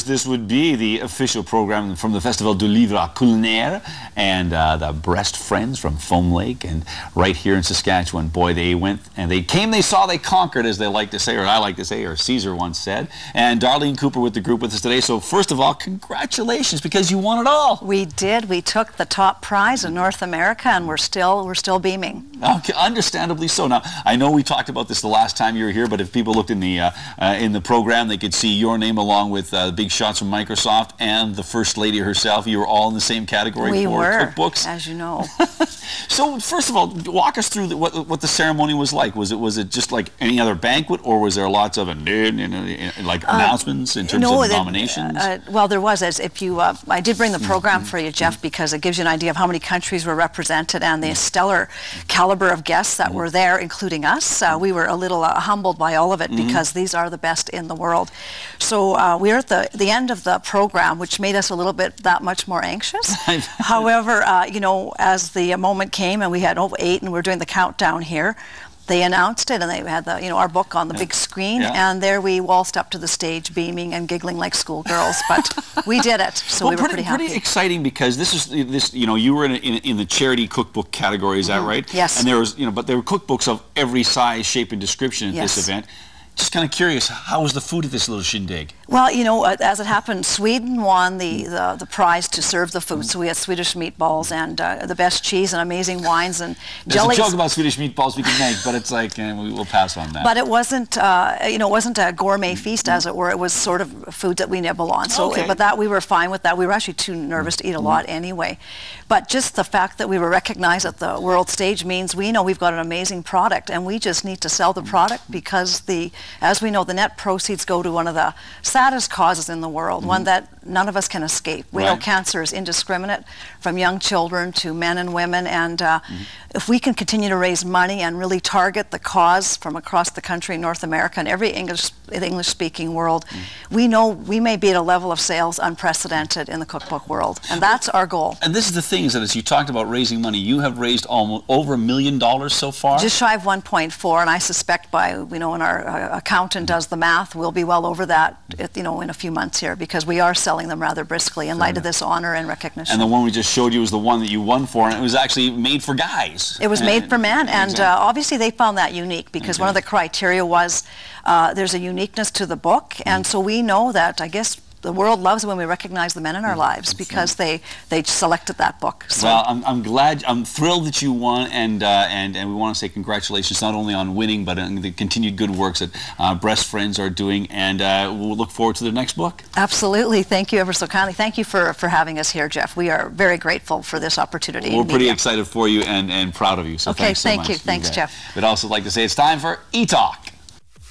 This would be the official program from the Festival du Livre Culinaire and the Breast Friends from Foam Lake, and right here in Saskatchewan. Boy, they went and they came, they saw, they conquered, as they like to say, or I like to say, or Caesar once said. And Darlene Cooper with the group with us today. So first of all, congratulations, because you won it all. We did. We took the top prize in North America, and we're still beaming. Okay, understandably so. Now, I know we talked about this the last time you were here, but if people looked in the program, they could see your name along with big shots from Microsoft and the First Lady herself. You were all in the same category for cookbooks. As you know. So first of all, walk us through what the ceremony was like. Was it just like any other banquet, or was there lots of like announcements in terms of nominations? Well, there was. As if you, I did bring the program for you, Jeff, because it gives you an idea of how many countries were represented and the stellar caliber of guests that were there, including us. We were a little humbled by all of it because these are the best in the world. So we're at the end of the program, which made us a little bit that much more anxious. However, you know, as the moment came and we had over 8 and we're doing the countdown here, they announced it, and they had the, our book on the big screen, and there we waltzed up to the stage, beaming and giggling like schoolgirls. But we did it, so we were pretty happy. Pretty exciting, because you were in the charity cookbook category, is that right? Yes. And there was, but there were cookbooks of every size, shape, and description at this event. Just kind of curious, how was the food at this little shindig? Well, as it happened, Sweden won the prize to serve the food. So we had Swedish meatballs and the best cheese and amazing wines and jellies. There's a joke about Swedish meatballs we can make, but it's like we'll pass on that. But it wasn't, it wasn't a gourmet feast, as it were. It was sort of food that we nibble on. So, but that we were fine with that. We were actually too nervous to eat a lot anyway. But just the fact that we were recognized at the world stage means we know we've got an amazing product, and we just need to sell the product, because as we know, the net proceeds go to one of the saddest causes in the world, one that none of us can escape. We know cancer is indiscriminate, from young children to men and women, and if we can continue to raise money and really target the cause from across the country, North America, and every English-speaking world, we know we may be at a level of sales unprecedented in the cookbook world, and that's our goal. And this is the thing, is that as you talked about raising money, you have raised almost over $1 million so far? Just shy of 1.4, and I suspect by, when our accountant does the math, we'll be well over that, in a few months here, because we are selling them rather briskly in light of this honor and recognition. And the one we just showed you was the one that you won for, and it was actually made for guys. It was made for men, and obviously they found that unique, because one of the criteria was there's a uniqueness to the book, and so we know that, I guess, the world loves it when we recognize the men in our lives, because they selected that book. So. Well, I'm thrilled that you won, and we want to say congratulations not only on winning, but on the continued good works that Breast Friends are doing, and we'll look forward to the next book. Absolutely. Thank you ever so kindly. Thank you for having us here, Jeff. We are very grateful for this opportunity. We're pretty excited for you and proud of you. So okay, thanks so much. Thank you. Thanks, Jeff. We'd also like to say it's time for E-Talk.